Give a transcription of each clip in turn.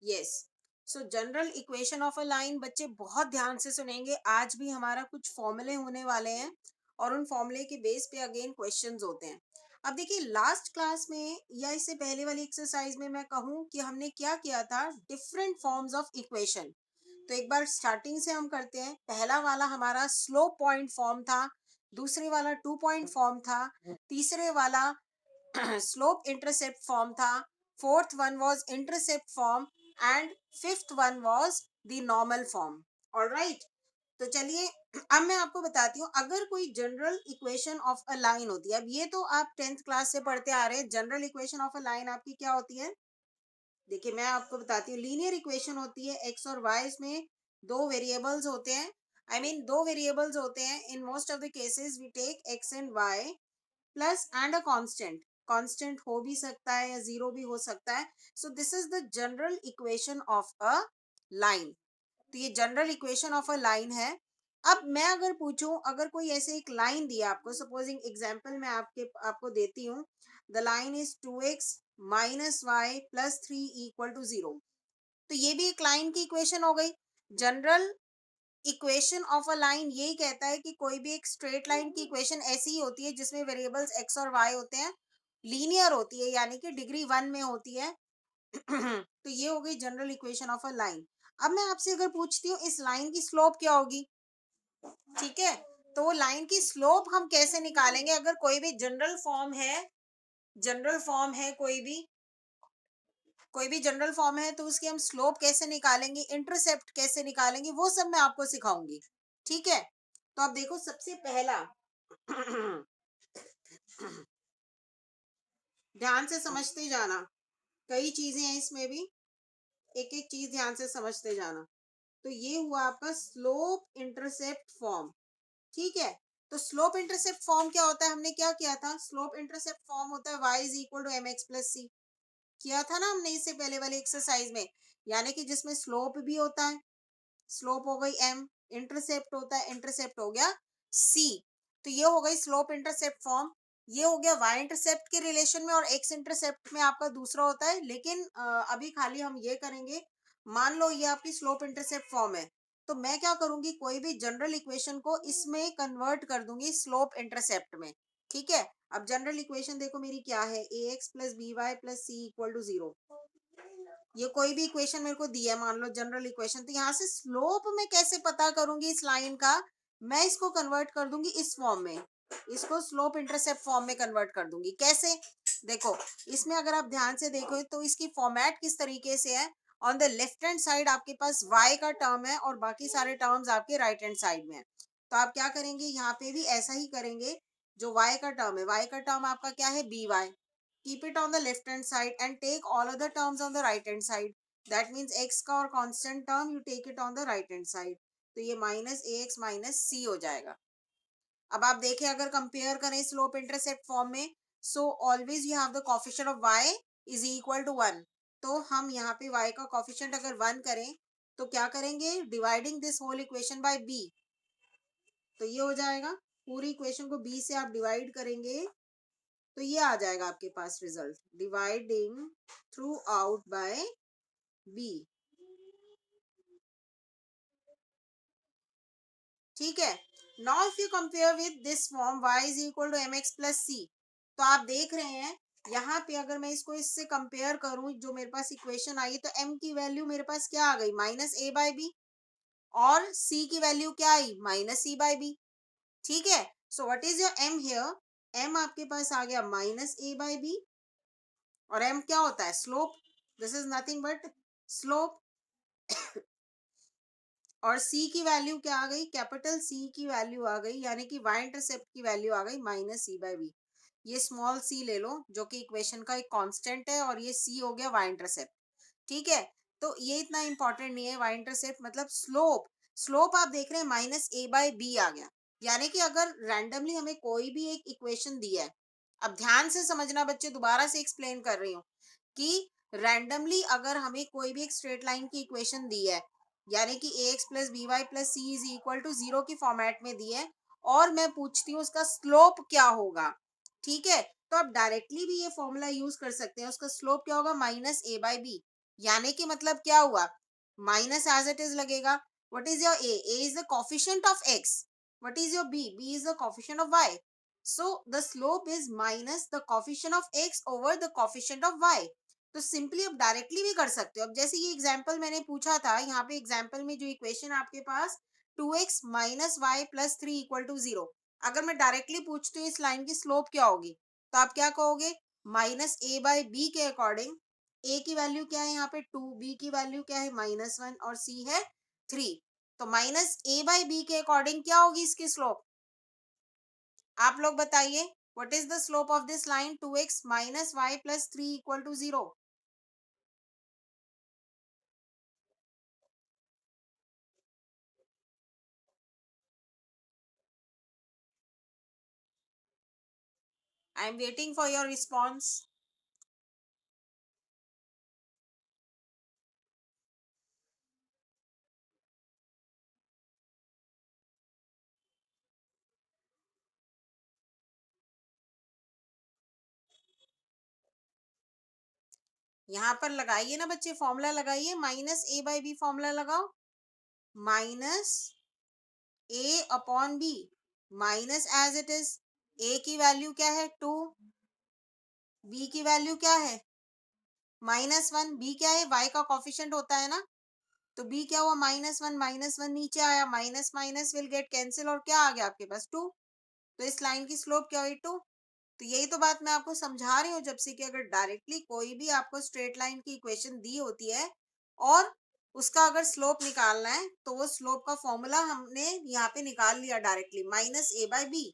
Yes. So general equation of a line बच्चे बहुत ध्यान से सुनेंगे, आज भी हमारा कुछ फॉर्मूले होने वाले हैं और उन फॉर्मूले के बेस पे अगेन क्वेश्चंस होते हैं। अब देखिए लास्ट क्लास में या इससे पहले वाली एक्सरसाइज में मैं कहूँ कि हमने क्या किया था, डिफरेंट फॉर्म्स ऑफ इक्वेशन। तो एक बार स्टार्टिंग से हम करते हैं। पहला वाला हमारा स्लोप पॉइंट फॉर्म था, दूसरे वाला टू पॉइंट फॉर्म था, तीसरे वाला स्लोप इंटरसेप्ट फॉर्म था, fourth one was intercept form and fifth one was the normal form. Alright, तो चलिए अब मैं आपको बताती हूँ, अगर कोई general equation of a line होती है, अब ये तो आप 10th क्लास से पढ़ते आ रहे हैं, general equation of a line आपकी क्या होती है। देखिए मैं आपको बताती हूँ, लीनियर इक्वेशन होती है एक्स और वाई, इसमें दो वेरिएबल्स होते हैं, दो वेरिएबल्स होते हैं। In most of the cases we take x and y plus and a constant. Constant हो भी सकता है या जीरो भी हो सकता है। So this is the general equation of a line. तो ये general equation of a line है। अब मैं अगर पूछूं, अगर कोई ऐसे एक लाइन दिया आपको, सपोजिंग एग्जांपल मैं आपको देती हूँ, the line is 2x minus y plus 3 equal to 0। तो ये भी एक लाइन की इक्वेशन हो गई। General equation of a line यही कहता है कि कोई भी एक स्ट्रेट लाइन की इक्वेशन ऐसी ही होती है जिसमें वेरिएबल्स एक्स और वाई होते हैं, लीनियर होती है यानी कि डिग्री 1 में होती है। तो ये हो गई general equation of a line. अब मैं आपसे अगर पूछती हूँ इस लाइन की स्लोप क्या होगी, ठीक है, तो वो लाइन की स्लोप हम कैसे निकालेंगे, अगर कोई भी जनरल फॉर्म है, जनरल फॉर्म है कोई भी जनरल फॉर्म है, तो उसकी हम स्लोप कैसे निकालेंगे, इंटरसेप्ट कैसे निकालेंगे, वो सब मैं आपको सिखाऊंगी। ठीक है, तो अब देखो सबसे पहला ध्यान से समझते जाना, कई चीजें हैं इसमें भी, एक एक चीज ध्यान से समझते जाना। तो ये हुआ आपका स्लोप इंटरसेप्ट फॉर्म। ठीक है, तो स्लोप इंटरसेप्ट फॉर्म क्या होता है, हमने क्या किया था, स्लोप इंटरसेप्ट फॉर्म होता है y is equal to M x plus C. किया था ना हमने इससे पहले वाली एक्सरसाइज में, यानी कि जिसमें स्लोप भी होता है, स्लोप हो गई m, इंटरसेप्ट होता है, इंटरसेप्ट हो गया c। तो ये हो गई स्लोप इंटरसेप्ट फॉर्म। ये हो गया y इंटरसेप्ट के रिलेशन में, और x इंटरसेप्ट में आपका दूसरा होता है, लेकिन अभी खाली हम ये करेंगे। मान लो ये आपकी स्लोप इंटरसेप्ट फॉर्म है, तो मैं क्या करूंगी, कोई भी जनरल इक्वेशन को इसमें कन्वर्ट कर दूंगी स्लोप इंटरसेप्ट में। ठीक है, अब जनरल इक्वेशन देखो मेरी क्या है, A x plus B Y plus C equal to 0। ये कोई भी इक्वेशन मेरे को दी है, मान लो जनरल इक्वेशन, तो यहाँ से स्लोप मैं कैसे पता करूंगी इस लाइन का, मैं इसको कन्वर्ट कर दूंगी इस फॉर्म में, इसको स्लोप इंटरसेप्ट फॉर्म में कन्वर्ट कर दूंगी। कैसे, देखो इसमें अगर आप ध्यान से देखो तो इसकी फॉर्मेट किस तरीके से है, on the left hand side आपके पास y का टर्म है और बाकी सारे टर्म्स आपके राइट हैंड साइड में है। तो आप क्या करेंगे, यहाँ पे भी ऐसा ही करेंगे। जो y का टर्म है, y का टर्म आपका क्या है, b y, keep it on the left hand side and take all other terms on the right hand side. That means x का और constant term you take it on the right hand side. तो ये minus ए x minus सी हो जाएगा। अब आप देखें, अगर कंपेयर करें स्लोप इंटरसेप्ट फॉर्म में, so always you have the coefficient of y is equal to 1। तो हम यहाँ पे y का कोफिशिएंट अगर 1 करें, तो क्या करेंगे, dividing this whole equation by b। तो ये हो जाएगा, पूरी इक्वेशन को b से आप डिवाइड करेंगे, तो ये आ जाएगा आपके पास result, dividing through out by B. ठीक है, now if you compare with this form y is equal to M x plus C, तो आप देख रहे हैं यहाँ पे अगर मैं इसको इससे कंपेयर करूं, जो मेरे पास इक्वेशन आई, तो m की वैल्यू मेरे पास क्या आ गई, माइनस ए बाई बी, और c की वैल्यू क्या आई, माइनस सी बाई बी। ठीक है, so what is your m here, m आपके पास आ गया माइनस ए बाई बी, और m क्या होता है, slope, this is nothing but slope. और c की वैल्यू क्या आ गई, कैपिटल C की वैल्यू आ गई, यानी कि y इंटरसेप्ट की वैल्यू आ गई माइनस सी बाई बी। ये स्मॉल c ले लो जो कि इक्वेशन का एक कांस्टेंट है, और ये c हो गया y इंटरसेप्ट। ठीक है, तो ये इतना इंपॉर्टेंट नहीं है y इंटरसेप्ट, मतलब स्लोप। स्लोप आप देख रहे हैं माइनस ए बाई बी आ गया, यानी कि अगर रैंडमली हमें कोई भी एक इक्वेशन दी है, अब ध्यान से समझना बच्चे, दोबारा से एक्सप्लेन कर रही हूँ कि रैंडमली अगर हमें कोई भी एक स्ट्रेट लाइन की इक्वेशन दी है, यानी कि A x plus B Y plus C is equal to 0 की फॉर्मेट में दी है, और मैं पूछती हूँ उसका स्लोप क्या होगा, ठीक है, तो आप डायरेक्टली भी ये फॉर्मूला यूज कर सकते हैं, उसका स्लोप क्या होगा, माइनस ए बाई बी। यानी कि मतलब क्या हुआ, माइनस एज इट इज लगेगा. What is your a is the coefficient of x. What is your b is the coefficient of y. So the slope is minus the coefficient of x over the coefficient of y. तो simply अब directly भी कर सकते हो. अब जैसे ये example मैंने पूछा था, यहाँ पे एग्जांपल में जो इक्वेशन आपके पास 2x minus y plus 3 equal to 0, अगर मैं डायरेक्टली पूछती हूँ इस लाइन की स्लोप क्या होगी, तो आप क्या कहोगे, माइनस ए बाई बी के अकॉर्डिंग ए की वैल्यू क्या है यहाँ पे 2, बी की वैल्यू क्या है -1 और सी है 3. तो माइनस ए बाई बी के अकॉर्डिंग क्या होगी इसकी स्लोप, आप लोग बताइए. What is the slope of this line 2x minus y plus 3 equal to 0. I am waiting for your response. यहाँ पर लगाइए ना बच्चे, फॉर्मूला लगाइए, minus a by b formula लगाओ. Minus a upon b, minus as it is. A की value क्या है 2, बी की वैल्यू क्या है -1, बी क्या है y का कॉफिशिएंट होता है ना. तो b क्या हुआ -1 नीचे आया, minus minus will get cancel और क्या आ गया आपके पास 2. तो इस लाइन की स्लोप क्या हुई 2. तो यही तो बात मैं आपको समझा रही हूँ जब से कि अगर डायरेक्टली कोई भी आपको स्ट्रेट लाइन की इक्वेशन दी होती है और उसका अगर स्लोप निकालना है, तो वो स्लोप का फॉर्मूला हमने यहाँ पे निकाल लिया directly, minus a by b.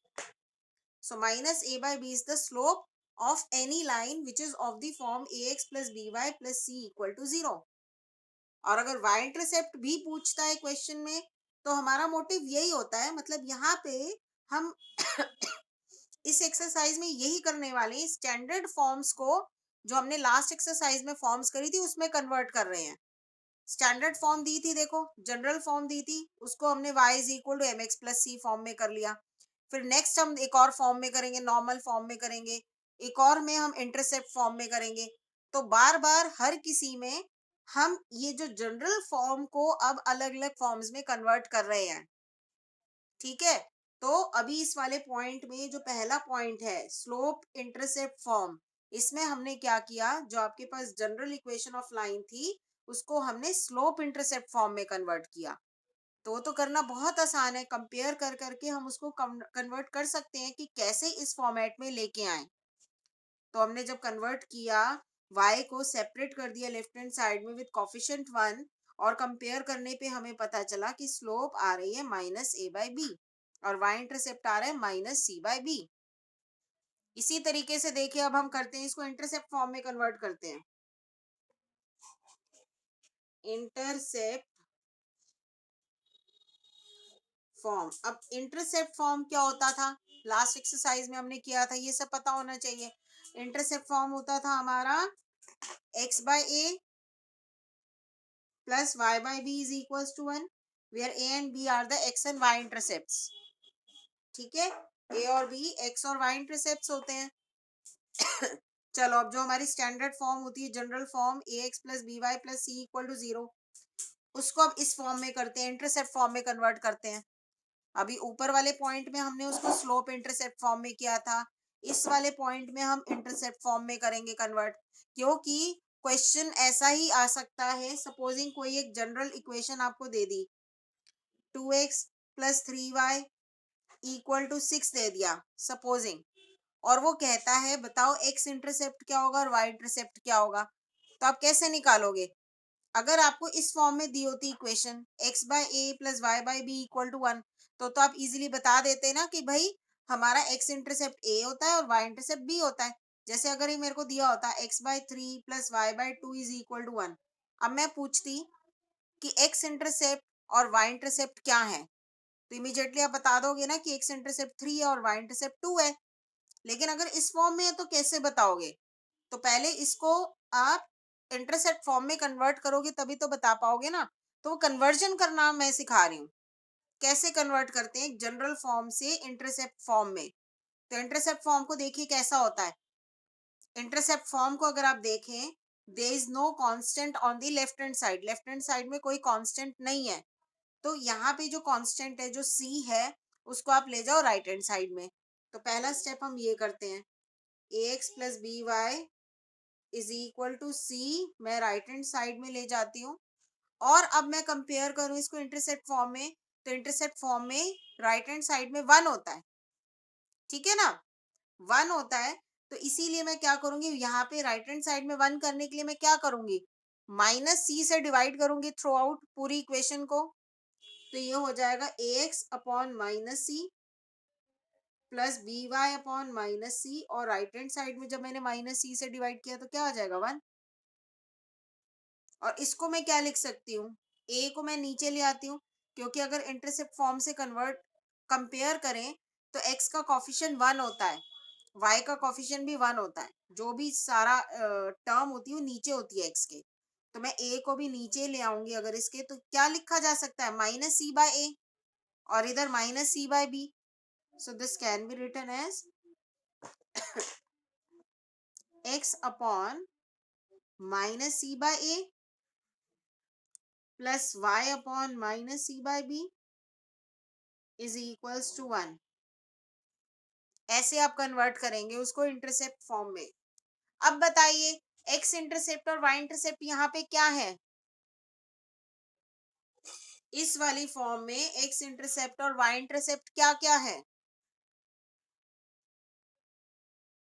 So minus a by b is the slope of any line which is of the form ax plus by plus c equal to 0. और अगर y इंटरसेप्ट भी पूछता है क्वेश्चन में, तो हमारा motive यही होता है, मतलब यहाँ पे हम इस एक्सरसाइज में यही करने वाले हैं, स्टैंडर्ड फॉर्म्स को जो हमने लास्ट एक्सरसाइज में फॉर्म्स करी थी उसमें कन्वर्ट कर रहे हैं. स्टैंडर्ड फॉर्म दी थी, देखो जनरल फॉर्म दी थी, उसको हमने y is equal to M x plus c form में कर लिया. फिर नेक्स्ट हम एक और फॉर्म में करेंगे, नॉर्मल फॉर्म में करेंगे, एक और में हम इंटरसेप्ट फॉर्म में करेंगे. तो बार बार हर किसी में हम ये जो जनरल फॉर्म को अब अलग अलग फॉर्म्स में कन्वर्ट कर रहे हैं. ठीक है. तो अभी इस वाले पॉइंट में जो पहला पॉइंट है स्लोप इंटरसेप्ट फॉर्म, इसमें हमने क्या किया, जो आपके पास जनरल इक्वेशन ऑफ लाइन थी उसको हमने स्लोप इंटरसेप्ट फॉर्म में कन्वर्ट किया. तो वो तो करना बहुत आसान है, कंपेयर कर करके हम उसको कन्वर्ट कर सकते हैं कि कैसे इस फॉर्मेट में लेके आए. तो हमने जब कन्वर्ट किया, y को सेपरेट कर दिया लेफ्ट हैंड साइड में विद कोफिशिएंट 1, और कंपेयर करने पे हमें पता चला कि स्लोप आ रही है माइनस ए बाई बी और y इंटरसेप्ट आ रहा है माइनस सी बाई बी. इसी तरीके से देखिए अब हम करते हैं, इसको इंटरसेप्ट फॉर्म में कन्वर्ट करते हैं. Intercept form. अब इंटरसेप्ट फॉर्म क्या होता था, लास्ट एक्सरसाइज में हमने किया था, ये सब पता होना चाहिए. इंटरसेप्ट फॉर्म होता था हमारा x by a plus y by b is equals to 1, where a and b are the x and y intercepts. ठीक है, a और b x और y इंटरसेप्ट्स होते हैं. चलो अब जो हमारी स्टैंडर्ड फॉर्म होती है general form a x plus B Y plus C equal to 0, उसको अब इस फॉर्म में करते हैं, इंटरसेप्ट फॉर्म में कन्वर्ट करते हैं. अभी ऊपर वाले पॉइंट में हमने उसको स्लोप इंटरसेप्ट फॉर्म में किया था, इस वाले पॉइंट में हम इंटरसेप्ट फॉर्म में करेंगे कन्वर्ट, क्योंकि क्वेश्चन ऐसा ही आ सकता है. सपोजिंग कोई एक जनरल इक्वेशन आपको दे दी, 2x plus 3y equal to 6 दे दिया सपोजिंग, और वो कहता है बताओ x इंटरसेप्ट क्या होगा और y इंटरसेप्ट क्या होगा. तो आप कैसे निकालोगे, अगर आपको इस फॉर्म में दी होती equation x by a plus y by b equal to 1, तो आप इजीली बता देते ना कि भाई हमारा x इंटरसेप्ट a होता है और y इंटरसेप्ट b होता है. जैसे अगर ये मेरे को दिया होता x by 3 plus y by 2 is equal to 1, अब मैं पूछती कि x इंटरसेप्ट और y इंटरसेप्ट क्या है, तो इमीडिएटली आप बता दोगे ना कि x इंटरसेप्ट 3 है और y इंटरसेप्ट 2 है. लेकिन अगर इस फॉर्म में है तो कैसे बताओगे, तो पहले इसको आप इंटरसेप्ट फॉर्म में कन्वर्ट करोगे तभी तो बता पाओगे ना. तो वो कन्वर्जन करना मैं सिखा रही हूँ, कैसे कन्वर्ट करते हैं जनरल फॉर्म से इंटरसेप्ट फॉर्म में. तो इंटरसेप्ट फॉर्म को देखिए कैसा होता है. इंटरसेप्ट फॉर्म को अगर आप देखें, there is no constant on the left hand side में कोई कांस्टेंट नहीं है, तो यहाँ पे जो कांस्टेंट है जो c है उसको आप ले जाओ राइट हैंड साइड में। तो पहला स्टेप हम ये करते हैं, ax plus B y is equal to c, मैं राइट हैंड साइड में ले जाती हूँ। और अब मैं कंपेयर करूं इसको इंटरसेप्ट फॉर्म में, तो इंटरसेप्ट फॉर्म में राइट हैंड साइड में 1 होता है, ठीक है ना, 1 होता है। तो इसीलिए मैं क्या करूंगी, यहाँ पे राइट हैंड साइड में 1 करने के लिए मैं क्या करूंगी, माइनस सी से डिवाइड करूंगी थ्रू आउट पूरी इक्वेशन को। तो ये हो जाएगा ax upon minus c plus B y upon minus c, और राइट हैंड साइड में जब मैंने माइनस सी से डिवाइड किया तो क्या आ जाएगा 1। और इसको मैं क्या लिख सकती हूँ, a को मैं नीचे ले आती हूँ, क्योंकि अगर इंटरसेप्ट फॉर्म से कन्वर्ट कंपेयर करें तो x का कॉफिशिएंट 1 होता है, y का कॉफिशिएंट भी 1 होता है, जो भी सारा टर्म होती है वो नीचे होती है x के। तो मैं a को भी नीचे ले आऊंगी अगर इसके, तो क्या लिखा जा सकता है, माइनस सी बाय ए, और इधर minus c by b. So this can be written as x upon minus c by a plus y upon minus c by b is equals to 1। ऐसे आप कन्वर्ट करेंगे उसको intercept form में। अब बताइए x intercept और y intercept यहाँ पे क्या है, इस वाली फॉर्म में x इंटरसेप्ट और y इंटरसेप्ट क्या क्या है,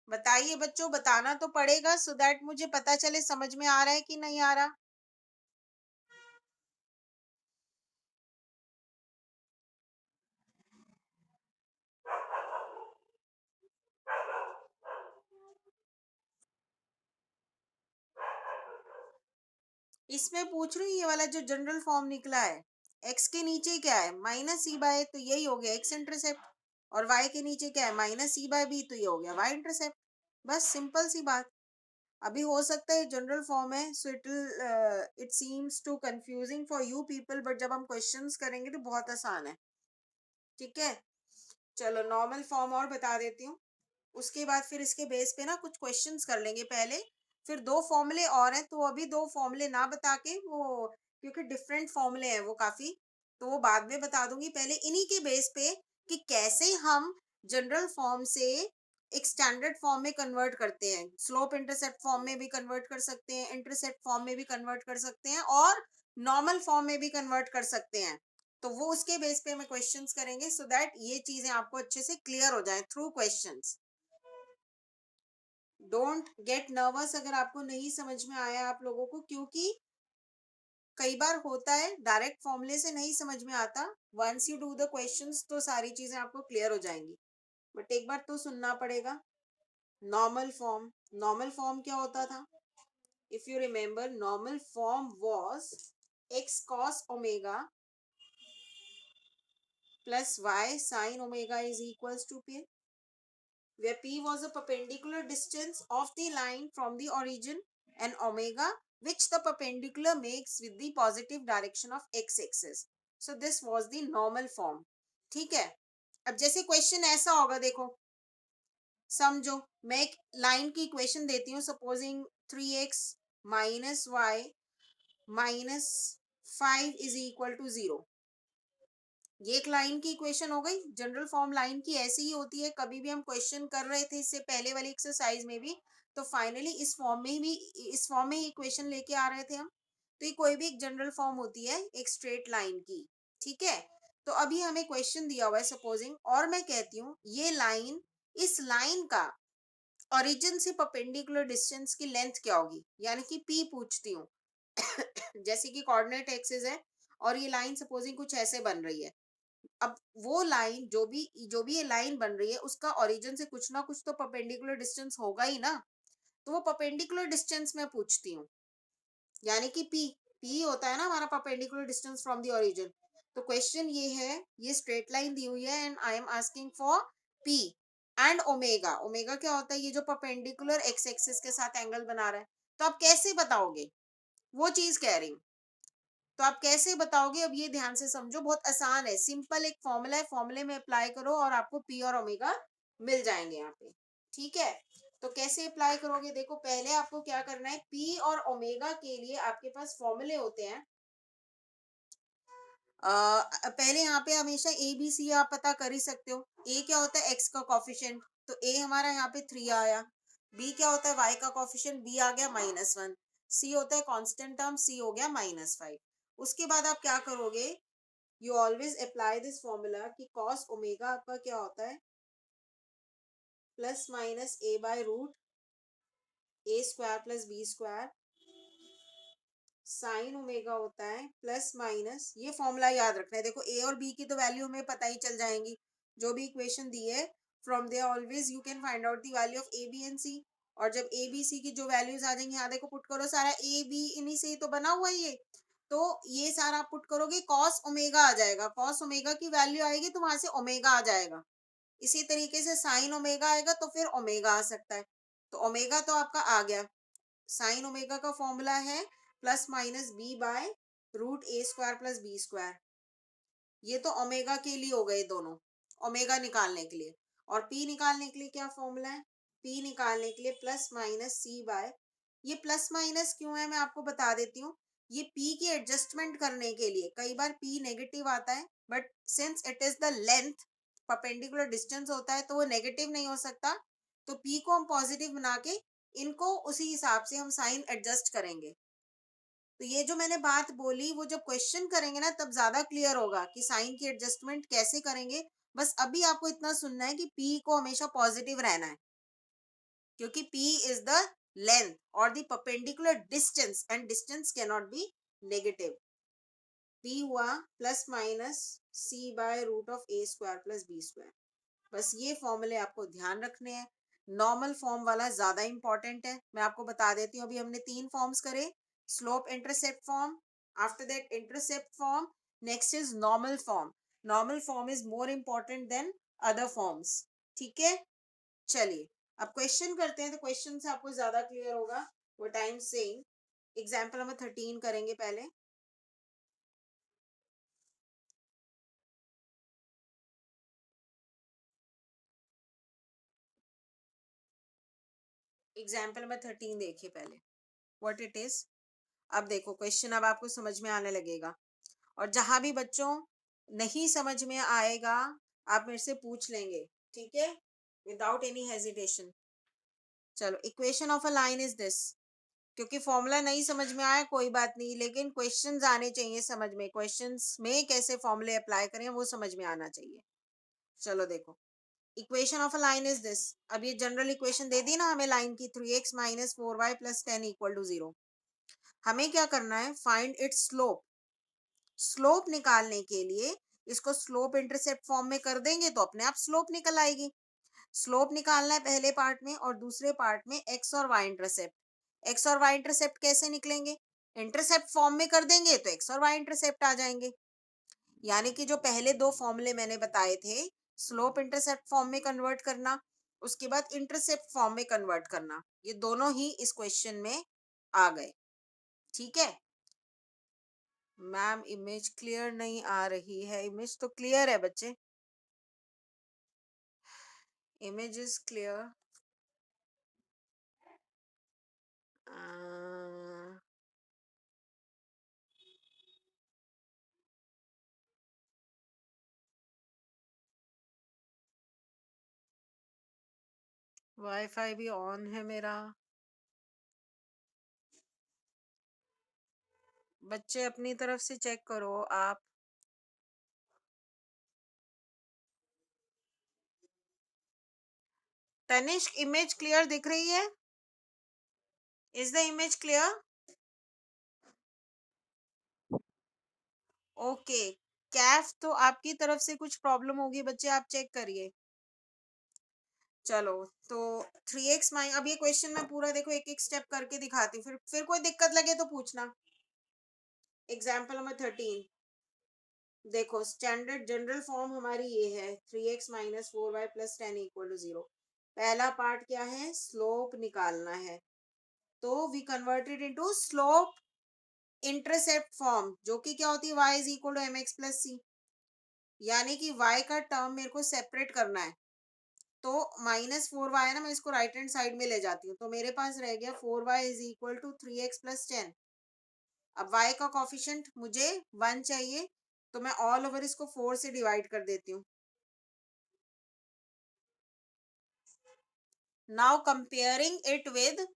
बताइए बच्चों, बताना तो पड़ेगा सो दैट मुझे पता चले समझ में आ रहा है कि नहीं आ रहा। इसमें पूछ रही हूँ ये वाला जो जनरल फॉर्म निकला है, x के नीचे क्या है माइनस सी बाय, तो यही हो गया x इंटरसेप्ट, और y के नीचे क्या है माइनस सी बाय बी, तो ये हो गया y इंटरसेप्ट। बस सिंपल सी बात। अभी हो सकता है जनरल फॉर्म है, so it seems to confusing for you people, but जब हम क्वेश्चंस करेंगे तो बहुत आसान है, ठीक है। चलो नॉर्मल फॉर्म और बता देती हूँ, उसके बाद फिर इसके बेस पे ना कुछ क्वेश्चंस कर लेंगे पहले, फिर दो फॉर्मूले और हैं, तो अभी दो फॉर्मूले ना बता के वो, क्योंकि डिफरेंट फॉर्मूले हैं वो काफी, तो वो बाद में बता दूंगी, पहले इन्हीं के बेस पे कि कैसे हम जनरल फॉर्म से एक स्टैंडर्ड फॉर्म में कन्वर्ट करते हैं, स्लोप इंटरसेप्ट फॉर्म में भी कन्वर्ट कर सकते हैं, इंटरसेप्ट फॉर्म में भी कन्वर्ट कर सकते हैं, और नॉर्मल फॉर्म में भी कन्वर्ट कर सकते हैं। तो वो उसके बेस पे हमें क्वेश्चंस करेंगे सो दैट ये चीजें आपको अच्छे से क्लियर हो जाए through questions. Don't get nervous अगर आपको नहीं समझ में आया आप लोगों को, क्योंकि कई बार होता है डायरेक्ट फॉर्मूले से नहीं समझ में आता, once you do the questions तो सारी चीजें आपको क्लियर हो जाएंगी, बट एक बार तो सुनना पड़ेगा। नॉर्मल फॉर्म क्या होता था, if you remember normal form was x cos omega plus y sin omega is equals to p, where p was a perpendicular distance of the line from the origin, and omega which the perpendicular makes with the positive direction of x axis. So this was the normal form, ठीक है। अब जैसे question ऐसा होगा, देखो समझो, मैं एक लाइन की इक्वेशन देती हूँ, supposing 3x minus y minus 5 is equal to 0, ये एक लाइन की इक्वेशन हो गई। जनरल फॉर्म लाइन की ऐसी ही होती है, कभी भी हम क्वेश्चन कर रहे थे इससे पहले वाली एक्सरसाइज में भी, तो फाइनली इस फॉर्म में ही इस फॉर्म में ही इक्वेशन लेके आ रहे थे हम। तो ये कोई भी एक जनरल फॉर्म होती है एक स्ट्रेट लाइन की, ठीक है। तो अभी हमें क्वेश्चन दिया हुआ है सपोजिंग, और मैं कहती हूँ ये लाइन, इस लाइन का ओरिजिन से परपेंडिकुलर डिस्टेंस की लेंथ क्या होगी, यानी कि p पूछती हूँ जैसे कि कोऑर्डिनेट एक्सिस है और ये लाइन सपोजिंग कुछ ऐसे बन रही है। अब वो लाइन जो भी ये लाइन बन रही है उसका ओरिजिन से कुछ ना कुछ तो परपेंडिकुलर डिस्टेंस होगा ही ना, तो वो परपेंडिकुलर डिस्टेंस मैं पूछती हूँ, यानी कि p होता है ना हमारा perpendicular distance from the origin. तो क्वेश्चन ये है, ये स्ट्रेट लाइन दी हुई है and I am asking for p and omega. Omega क्या होता है, ये जो परपेंडिकुलर एक्स एक्सिस के साथ एंगल बना रहा है। तो आप कैसे बताओगे, वो चीज कह रही हूँ, तो आप कैसे बताओगे, अब ये ध्यान से समझो, बहुत आसान है, सिंपल एक फॉर्मूला है, फॉर्मूले में अप्लाई करो और आपको पी और ओमेगा मिल जाएंगे यहाँ पे, ठीक है। तो कैसे अप्लाई करोगे? देखो पहले आपको क्या करना है, पी और ओमेगा के लिए आपके पास फॉर्मूले होते हैं। पहले यहाँ पे हमेशा ए बी सी आप पता कर ही सकते हो। ए क्या होता है? एक्स का कॉफिशिएंट, तो ए हमारा यहाँ पे 3 आया। बी क्या होता है? वाई का कॉफिशिएंट, बी आ गया -1। सी होता है कांस्टेंट टर्म, सी हो गया -5। उसके बाद आप क्या करोगे? You always apply this formula कि कॉस ओमेगा आपका क्या होता है? +- a/√, a square plus b square. Sine omega होता है +- ये फॉर्मूला याद रखना है। देखो ए और बी की तो वैल्यू हमें पता ही चल जाएंगी, जो भी इक्वेशन दी है from there always you can find out the value of a b and c. और जब ए बी सी की जो वैल्यूज आ जाएंगी, यहाँ देखो पुट करो, सारा ए बी इन्हीं से ही तो बना हुआ है ये। तो ये सारा पुट करोगे, कॉस ओमेगा आ जाएगा, कॉस ओमेगा की वैल्यू आएगी तो वहां से ओमेगा आ जाएगा। इसी तरीके से साइन ओमेगा आएगा तो फिर ओमेगा आ सकता है। तो ओमेगा तो आपका आ गया। साइन ओमेगा का फॉर्मूला है +-b/√a² प्लस बी स्क्वायर। ये तो ओमेगा के लिए हो गए दोनों, ओमेगा निकालने के लिए। और पी निकालने के लिए क्या फॉर्मूला है? पी निकालने के लिए +-c/, ये प्लस माइनस क्यों है मैं आपको बता देती हूँ। ये पी की एडजस्टमेंट करने के लिए, कई बार पी नेगेटिव आता है, but since it is the length, perpendicular distance होता है, तो वो नेगेटिव नहीं हो सकता। तो पी को हम पॉजिटिव बना के इनको उसी हिसाब से हम साइन एडजस्ट करेंगे। तो ये जो मैंने बात बोली, वो जब क्वेश्चन करेंगे ना तब ज्यादा क्लियर होगा कि साइन की एडजस्टमेंट कैसे करेंगे। बस अभी आपको इतना सुनना है कि पी को हमेशा पॉजिटिव रहना है, क्योंकि पी इज द लेंथ और the perpendicular distance, and distance can not be negative. P हुआ +-c/√a² प्लस बी स्क्वायर। बस ये फॉर्मूले आपको ध्यान रखने हैं। नॉर्मल फॉर्म वाला ज्यादा इंपॉर्टेंट है। मैं आपको बता देती हूँ, अभी हमने 3 फॉर्म्स करे। Slope intercept form, after that intercept form, next is normal form. Normal form is more important than other forms. ठीक है, चलिए अब क्वेश्चन करते हैं, तो क्वेश्चन से आपको ज्यादा क्लियर होगा। वो टाइम सेइंग एग्जाम्पल नंबर 13 करेंगे पहले। एग्जाम्पल नंबर 13 देखिए पहले व्हाट इट इज। अब देखो क्वेश्चन अब आपको समझ में आने लगेगा, और जहां भी बच्चों नहीं समझ में आएगा आप मेरे से पूछ लेंगे, ठीक है, विदाउट एनी हेजिटेशन। चलो, equation of a line is this. क्योंकि फॉर्मूला नहीं समझ में आया कोई बात नहीं, लेकिन क्वेश्चंस आने चाहिए समझ में, क्वेश्चंस में कैसे फॉर्मूले अप्लाई करें वो समझ में आना चाहिए। चलो देखो, equation of a line is this. अब ये जनरल इक्वेशन दे दी ना हमें लाइन की, 3x - 4y + 10 = 0। हमें क्या करना है? Find its slope. स्लोप निकालने के लिए इसको स्लोप इंटरसेप्ट फॉर्म में कर देंगे तो अपने आप स्लोप निकल आएगी। स्लोप निकालना है पहले पार्ट में, और दूसरे पार्ट में एक्स और वाई इंटरसेप्ट। एक्स और वाई इंटरसेप्ट कैसे निकलेंगे? इंटरसेप्ट फॉर्म में कर देंगे तो एक्स और वाई इंटरसेप्ट आ जाएंगे। यानी कि जो पहले 2 फॉर्मूले मैंने बताए थे, स्लोप इंटरसेप्ट फॉर्म में कन्वर्ट करना, उसके बाद इंटरसेप्ट फॉर्म में कन्वर्ट करना, ये दोनों ही इस क्वेश्चन में आ गए। ठीक है मैम, इमेज क्लियर नहीं आ रही है। इमेज तो क्लियर है बच्चे, इमेज इज क्लियर। वाईफाई भी ऑन है मेरा। बच्चे अपनी तरफ से चेक करो आप। तनिष्क, इमेज क्लियर दिख रही है? Is the image clear? Okay. Kaif तो आपकी तरफ से कुछ प्रॉब्लम होगी बच्चे, आप चेक करिए। चलो, तो 3x माइन, अब ये क्वेश्चन मैं पूरा देखो एक एक स्टेप करके दिखाती हूँ, फिर कोई दिक्कत लगे तो पूछना। एग्जाम्पल नंबर 13 देखो, स्टैंडर्ड जनरल फॉर्म हमारी ये है, 3x - 4y + 10 = 0। पहला पार्ट क्या है? स्लोप निकालना है, तो we converted into slope intercept form, जो कि क्या होती है? y = mx + c। यानी कि y का टर्म मेरे को सेपरेट करना है, तो -4y है ना, मैं इसको राइट हैंड साइड में ले जाती हूँ, तो मेरे पास रह गया 4y is equal to 3x plus 10। अब y का कॉफिशिएंट मुझे 1 चाहिए, तो मैं ऑल ओवर इसको 4 से डिवाइड कर देती हूँ। Now comparing it with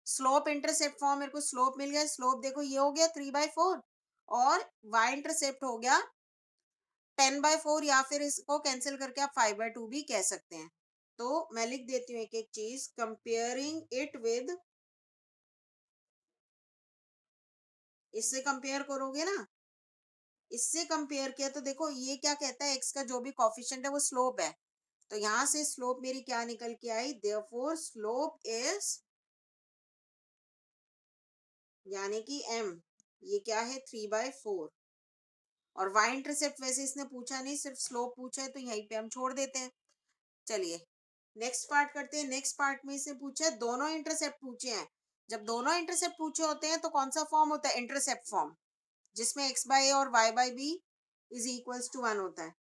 slope intercept form, मेरे को स्लोप मिल गया। स्लोप देखो ये हो गया 3/4 और y इंटरसेप्ट हो गया 10/4, या फिर इसको कैंसिल करके आप 5/2 भी कह सकते हैं। तो मैं लिख देती हूँ एक एक चीज, कंपेयरिंग इट विद, इससे कंपेयर करोगे ना, इससे कंपेयर किया तो देखो ये क्या कहता है, x का जो भी कॉफिशिएंट है वो स्लोप है। तो यहां से स्लोप मेरी क्या निकल के आई, देयरफॉर स्लोप इज, यानी कि m, ये क्या है 3/4। और y इंटरसेप्ट वैसे इसने पूछा नहीं, सिर्फ स्लोप पूछा है, तो यहीं पे हम छोड़ देते हैं। चलिए नेक्स्ट पार्ट करते हैं। नेक्स्ट पार्ट में इसने पूछा है, दोनों इंटरसेप्ट पूछे हैं। जब दोनों इंटरसेप्ट पूछे होते हैं तो कौन सा फॉर्म होता है, इंटरसेप्ट फॉर्म, जिसमें x बाय ए और y by b is equals to 1 होता है।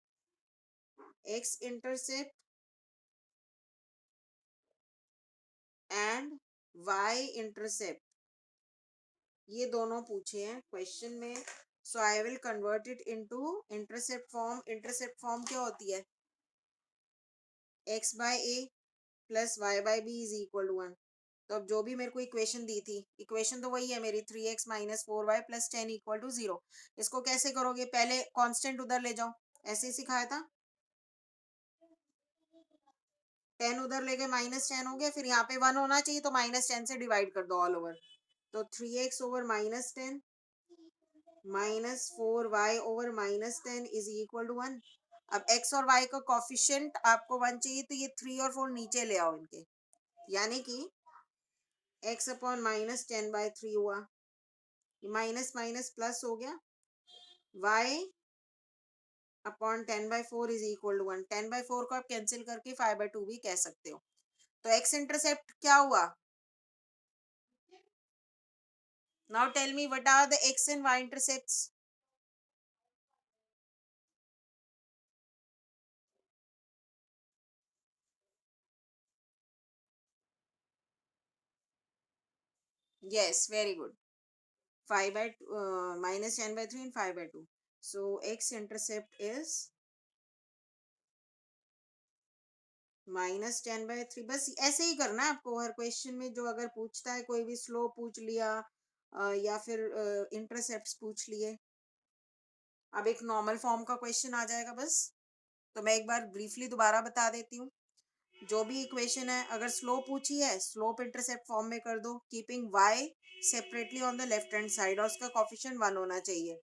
x intercept and y intercept, ये दोनों पूछे हैं क्वेश्चन में। So I will convert it into intercept form. Intercept form क्या होती है, x by a plus y by b is equal to 1। तो अब जो भी मेरे को इक्वेशन दी थी, इक्वेशन तो वही है मेरी, 3x minus 4y plus 10 equal to 0। इसको कैसे करोगे, पहले कांस्टेंट उधर ले जाओ, ऐसे ही सिखाया था। 10 उधर ले गए, -10 हो गया, फिर यहाँ पे 1 होना चाहिए, तो -10 से डिवाइड कर दो ऑल ओवर। तो 3x over -10 minus 4y over -10 is equal to 1। अब x और y का कॉफिशिएंट आपको 1 चाहिए, तो ये 3 और 4 नीचे ले आओ इनके, यानी कि x अपॉन -10/3 हुआ, माइनस माइनस प्लस हो गया, y upon 10/4 is equal to 1। 10/4 को आप कैंसिल करके 5/2 भी कह सकते हो। तो x इंटरसेप्ट क्या हुआ, now tell me what are the x and y intercepts. yes, very good, 5 by -10/3 and 5/2. So x intercept is -10/3। बस ऐसे ही करना है आपको हर क्वेश्चन में, जो अगर पूछता है कोई भी, स्लो पूछ लिया या फिर इंटरसेप्ट्स पूछ लिए। अब एक नॉर्मल फॉर्म का क्वेश्चन आ जाएगा बस, तो मैं एक बार ब्रीफली दोबारा बता देती हूँ। जो भी इक्वेशन है, अगर स्लोप पूछी है, स्लोप इंटरसेप्ट फॉर्म में कर दो, keeping y separately on the left hand side, और उसका कॉफिशिएंट 1 होना चाहिए।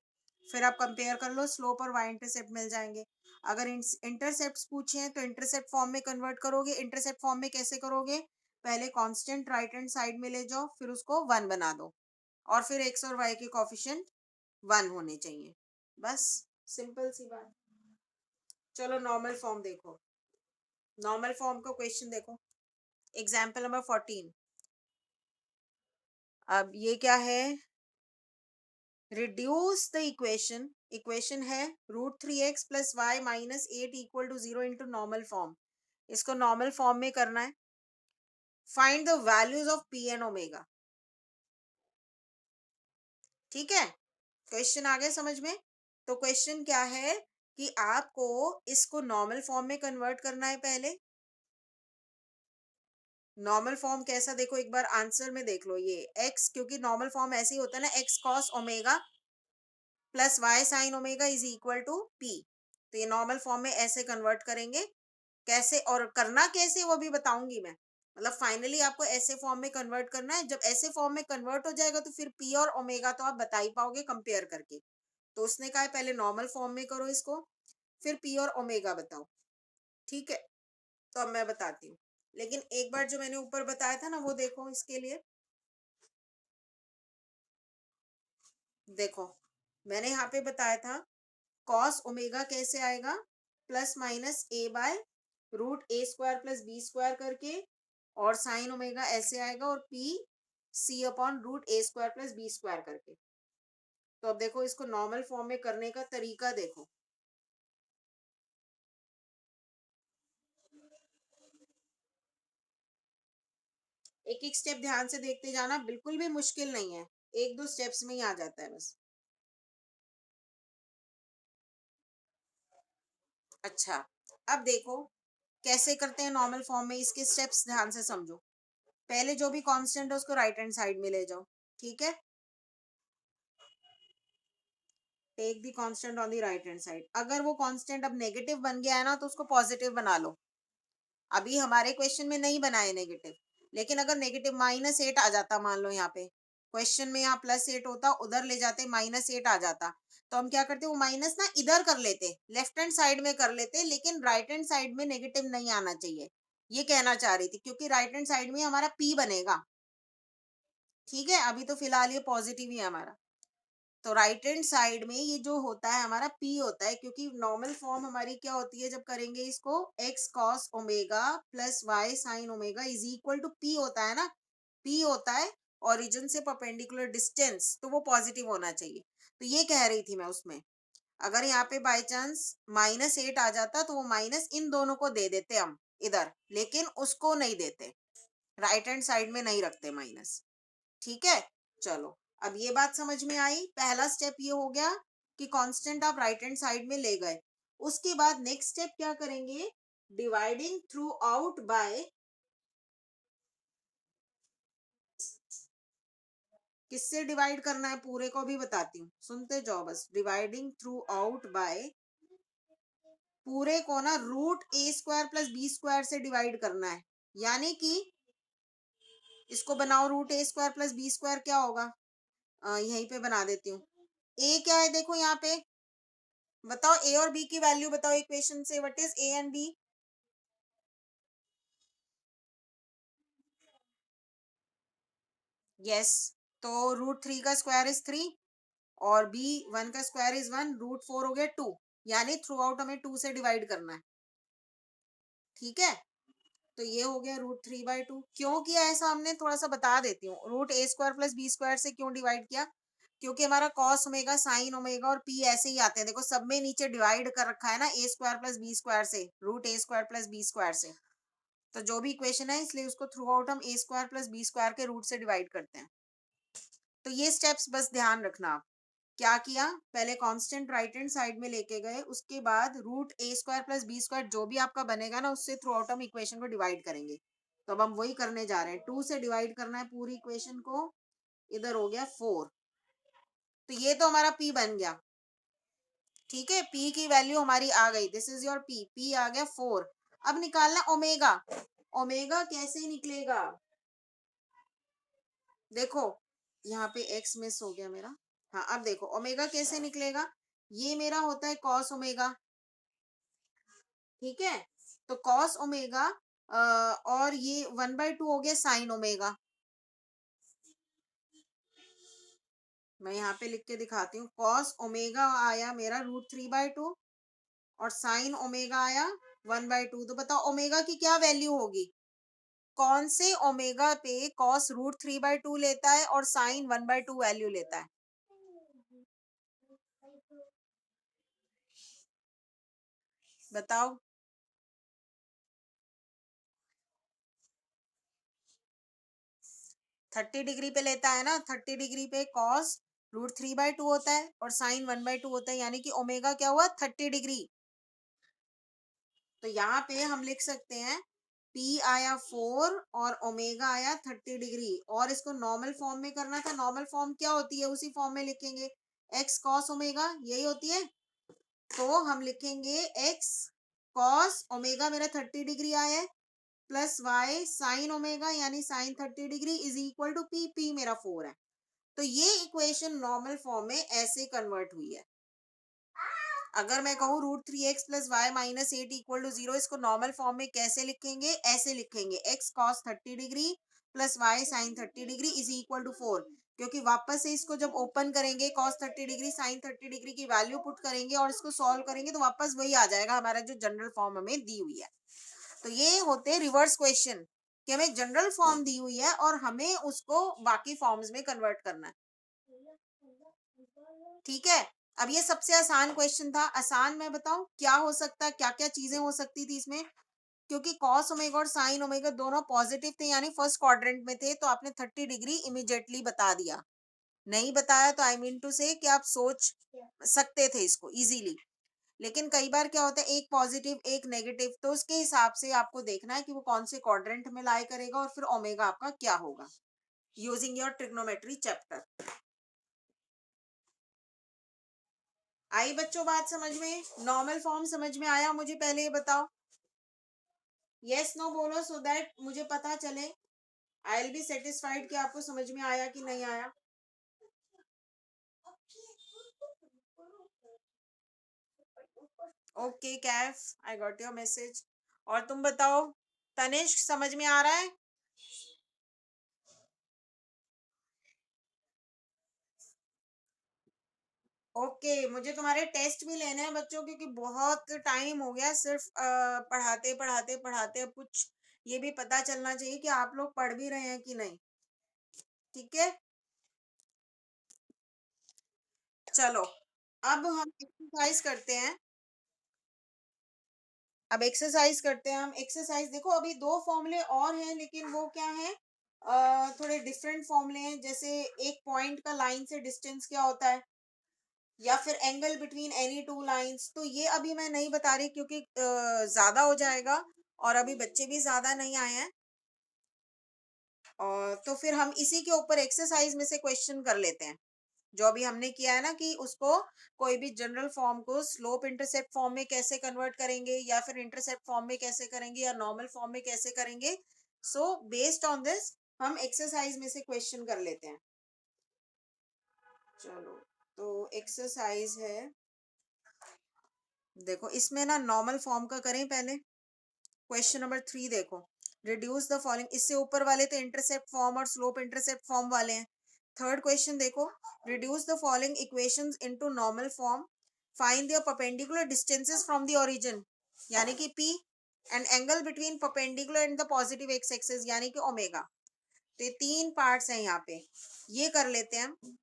फिर आप कंपेयर कर लो, स्लोप और y इंटरसेप्ट मिल जाएंगे। अगर इंटरसेप्ट पूछे हैं तो इंटरसेप्ट फॉर्म में कन्वर्ट करोगे। इंटरसेप्ट फॉर्म में कैसे करोगे, पहले कांस्टेंट राइट हैंड साइड में ले जाओ, फिर उसको 1 बना दो, और फिर x और y के कॉफिशिएंट 1 होने चाहिए। बस सिंपल सी बात। चलो नॉर्मल फॉर्म देखो, नॉर्मल फॉर्म का क्वेश्चन देखो, एग्जाम्पल नंबर 14। अब ये क्या है, रिड्यूस द इक्वेशन, इक्वेशन है √3x plus y minus 8 equal to 0 into normal form. इसको नॉर्मल फॉर्म में करना है। Find the values of p and omega. ठीक है, क्वेश्चन आ गया समझ में। तो क्वेश्चन क्या है कि आपको इसको नॉर्मल फॉर्म में कन्वर्ट करना है पहले। नॉर्मल फॉर्म कैसा, देखो एक बार आंसर में देख लो, ये x, क्योंकि नॉर्मल फॉर्म ऐसे ही होता है ना, x cos omega plus y sine omega is equal to p. तो ये नॉर्मल फॉर्म में ऐसे कन्वर्ट करेंगे। कैसे और करना कैसे वो भी बताऊंगी मैं, मतलब फाइनली आपको ऐसे फॉर्म में कन्वर्ट करना है। जब ऐसे फॉर्म में कन्वर्ट हो जाएगा तो फिर पी और ओमेगा तो आप बता ही पाओगे कंपेयर करके। तो उसने कहा है पहले नॉर्मल फॉर्म में करो इसको, फिर पी और ओमेगा बताओ। ठीक है, तो अब मैं बताती हूँ, लेकिन एक बार जो मैंने ऊपर बताया था ना वो देखो। इसके लिए देखो, मैंने यहाँ पे बताया था कॉस ओमेगा कैसे आएगा, प्लस माइनस ए बाय √a² प्लस b² करके, और साइन ओमेगा ऐसे आएगा, और p c upon √a² plus b² करके। तो अब देखो इसको नॉर्मल फॉर्म में करने का तरीका देखो। एक एक स्टेप ध्यान से देखते जाना, बिल्कुल भी मुश्किल नहीं है, एक दो स्टेप्स में ही आ जाता है बस। अच्छा, अब देखो कैसे करते हैं नॉर्मल फॉर्म में, इसके स्टेप्स ध्यान से समझो। पहले जो भी कांस्टेंट है उसको राइट हैंड साइड में ले जाओ, ठीक है। Take the constant on the right hand side. अगर वो कांस्टेंट अब नेगेटिव बन गया है ना, तो उसको पॉजिटिव बना लो। अभी हमारे क्वेश्चन में नहीं बनाए नेगेटिव, लेकिन अगर नेगेटिव -8 आ जाता, मान लो यहाँ पे क्वेश्चन में यहाँ +8 होता, उधर ले जाते -8 आ जाता, तो हम क्या करते, वो माइनस ना इधर कर लेते, लेफ्ट हैंड साइड में कर लेते, लेकिन राइट हैंड साइड में नेगेटिव नहीं आना चाहिए, ये कहना चाह रही थी, क्योंकि राइट हैंड साइड में हमारा p बनेगा। ठीक है, अभी तो फिलहाल ये पॉजिटिव ही है हमारा। तो राइट हैंड साइड में ये जो होता है हमारा p होता है, क्योंकि नॉर्मल फॉर्म हमारी क्या होती है जब करेंगे इसको, x cos omega plus y sin omega is equal to p होता है ना, p होता है ओरिजिन से परपेंडिकुलर डिस्टेंस, तो वो पॉजिटिव होना चाहिए। तो ये कह रही थी मैं उसमें, अगर यहाँ पे बाय चांस -8 आ जाता, तो वो माइनस इन दोनों को दे देते हम इधर, लेकिन उसको नहीं देते, राइट हैंड साइड में नहीं रखते माइनस। ठीक है, चलो अब ये बात समझ में आई। पहला स्टेप ये हो गया कि कांस्टेंट आप राइट हैंड साइड में ले गए। उसके बाद नेक्स्ट स्टेप क्या करेंगे, डिवाइडिंग थ्रू आउट बाय, किससे डिवाइड करना है पूरे को भी बताती हूँ, सुनते जाओ बस। डिवाइडिंग थ्रू आउट बाय, पूरे को ना √a² + b² से डिवाइड करना है, यानी कि इसको बनाओ, √a² + b² क्या होगा, यहीं पे बना देती हूँ। ए क्या है देखो यहाँ पे, बताओ ए और बी की वैल्यू बताओ इक्वेशन से, what is a and b. Yes, तो √3 का स्क्वायर इज 3 और बी 1 का स्क्वायर इज 1, √4 हो गया 2, यानी थ्रू आउट हमें 2 से डिवाइड करना है। ठीक है, तो ये हो गया √3/2। क्यों किया ऐसा हमने, थोड़ा सा बता देती हूँ। √a² + b² से क्यों डिवाइड किया, क्योंकि हमारा cos ओमेगा, sin ओमेगा और p ऐसे ही आते हैं, देखो सब में नीचे डिवाइड कर रखा है ना, a² + b² से, √a² + b² से। तो जो भी इक्वेशन है, इसलिए उसको थ्रू आउट हम a² + b² के रूट से डिवाइड करते हैं। तो ये स्टेप्स बस ध्यान रखना आप। क्या किया, पहले कांस्टेंट राइट हैंड साइड में लेके गए, उसके बाद √a² + b² जो भी आपका बनेगा ना, उससे थ्रू आउट हम इक्वेशन को डिवाइड करेंगे। तो अब हम वही करने जा रहे हैं, 2 से डिवाइड करना है पूरी इक्वेशन को। इधर हो गया 4, तो ये तो हमारा p बन गया। ठीक है, p की वैल्यू हमारी आ गई, दिस इज योर p आ गया 4। अब निकालना ओमेगा। ओमेगा कैसे निकलेगा, देखो यहाँ पे x मिस हो गया मेरा। हाँ, अब देखो ओमेगा कैसे निकलेगा, ये मेरा होता है cos ओमेगा। ठीक है, तो cos ओमेगा और ये 1/2 हो गया sin ओमेगा। मैं यहाँ पे लिख के दिखाती हूँ, cos ओमेगा आया मेरा √3/2 और sin ओमेगा आया 1/2। तो बताओ ओमेगा की क्या वैल्यू होगी, कौन से ओमेगा पे cos √3/2 लेता है और sin 1/2 वैल्यू लेता है, बताओ। 30 डिग्री पे लेता है ना, 30 डिग्री पे cos √3/2 होता है और sin 1/2 होता है, यानी कि ओमेगा क्या हुआ, 30 डिग्री। तो यहाँ पे हम लिख सकते हैं p आया 4 और ओमेगा आया 30 डिग्री, और इसको नॉर्मल फॉर्म में करना था। नॉर्मल फॉर्म क्या होती है, उसी फॉर्म में लिखेंगे, x cos ओमेगा, यही होती है। तो हम लिखेंगे x cos ओमेगा मेरा 30 डिग्री आया है, प्लस y sin ओमेगा यानी sin 30 degree is equal to p मेरा 4 है। तो ये इक्वेशन नॉर्मल फॉर्म में ऐसे कन्वर्ट हुई है। अगर मैं कहूँ √3x + y - 8 = 0, इसको नॉर्मल फॉर्म में कैसे लिखेंगे, ऐसे लिखेंगे, x cos 30 degree plus y sin 30 degree is equal to 4। क्योंकि वापस से इसको जब ओपन करेंगे, cos 30 डिग्री sin 30 डिग्री की वैल्यू पुट करेंगे और इसको सॉल्व करेंगे, तो वापस वही आ जाएगा हमारा जो जनरल फॉर्म हमें दी हुई है। तो ये होते हैं रिवर्स क्वेश्चन, कि हमें जनरल फॉर्म दी हुई है और हमें उसको बाकी फॉर्म्स में कन्वर्ट करना है। ठीक है, अब ये सबसे आसान क्वेश्चन था। आसान मैं बताऊं क्या हो सकता है, क्या क्या चीजें हो सकती थी इसमें, क्योंकि कॉस ओमेगा और साइन ओमेगा दोनों पॉजिटिव थे यानी फर्स्ट क्वाड्रेंट में थे, तो आपने 30 डिग्री इमीडिएटली बता दिया। नहीं बताया तो आई मीन टू से कि आप सोच सकते थे इसको इजीली। लेकिन कई बार क्या होता है, एक पॉजिटिव एक नेगेटिव, तो उसके हिसाब से आपको देखना है कि वो कौन से क्वाड्रेंट में लाई करेगा और फिर ओमेगा आपका क्या होगा, यूजिंग योर ट्रिग्नोमेट्री चैप्टर। आई बच्चों बात समझ में? नॉर्मल फॉर्म समझ में आया? मुझे पहले ये बताओ, यस नो बोलो, सो दैट मुझे पता चले, आई विल बी सेटिस्फाइड कि आपको समझ में आया कि नहीं आया। Okay Kaif, I got your message. और तुम बताओ तनिष्क, समझ में आ रहा है? ओके मुझे तुम्हारे टेस्ट भी लेने हैं बच्चों, क्योंकि बहुत टाइम हो गया सिर्फ पढ़ाते पढ़ाते पढ़ाते। अब कुछ ये भी पता चलना चाहिए कि आप लोग पढ़ भी रहे हैं कि नहीं। ठीक है, चलो अब हम एक्सरसाइज करते हैं। अब एक्सरसाइज करते हैं हम। एक्सरसाइज देखो, अभी दो फॉर्मूले और हैं, लेकिन वो क्या है, थोड़े डिफरेंट फॉर्मूले हैं। जैसे एक पॉइंट का लाइन से डिस्टेंस क्या होता है, या फिर angle between any two lines. तो ये अभी मैं नहीं बता रही क्योंकि ज्यादा हो जाएगा और अभी बच्चे भी ज्यादा नहीं आए हैं। और तो फिर हम इसी के ऊपर एक्सरसाइज में से क्वेश्चन कर लेते हैं, जो अभी हमने किया है ना, कि उसको कोई भी जनरल फॉर्म को स्लोप इंटरसेप्ट फॉर्म में कैसे कन्वर्ट करेंगे, या फिर इंटरसेप्ट फॉर्म में कैसे करेंगे, या नॉर्मल फॉर्म में कैसे करेंगे। सो बेस्ड ऑन दिस हम एक्सरसाइज में से क्वेश्चन कर लेते हैं। चलो, तो एक्सरसाइज है, देखो इसमें ना नॉर्मल फॉर्म का करें पहले। क्वेश्चन नंबर 3 देखो, रिड्यूस द फॉलोइंग। इससे ऊपर वाले तो इंटरसेप्ट फॉर्म और स्लोप इंटरसेप्ट फॉर्म वाले हैं। थर्ड क्वेश्चन देखो, reduce the following equations into normal form, find the perpendicular distances from the origin, यानी कि p, and angle between perpendicular and the positive x axis, यानी कि omega. तो ये तीन पार्ट्स हैं यहाँ पे, ये कर लेते हैं हम,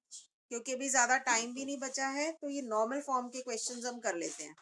क्योंकि अभी ज्यादा टाइम भी नहीं बचा है। तो ये नॉर्मल फॉर्म के क्वेश्चंस हम कर लेते हैं।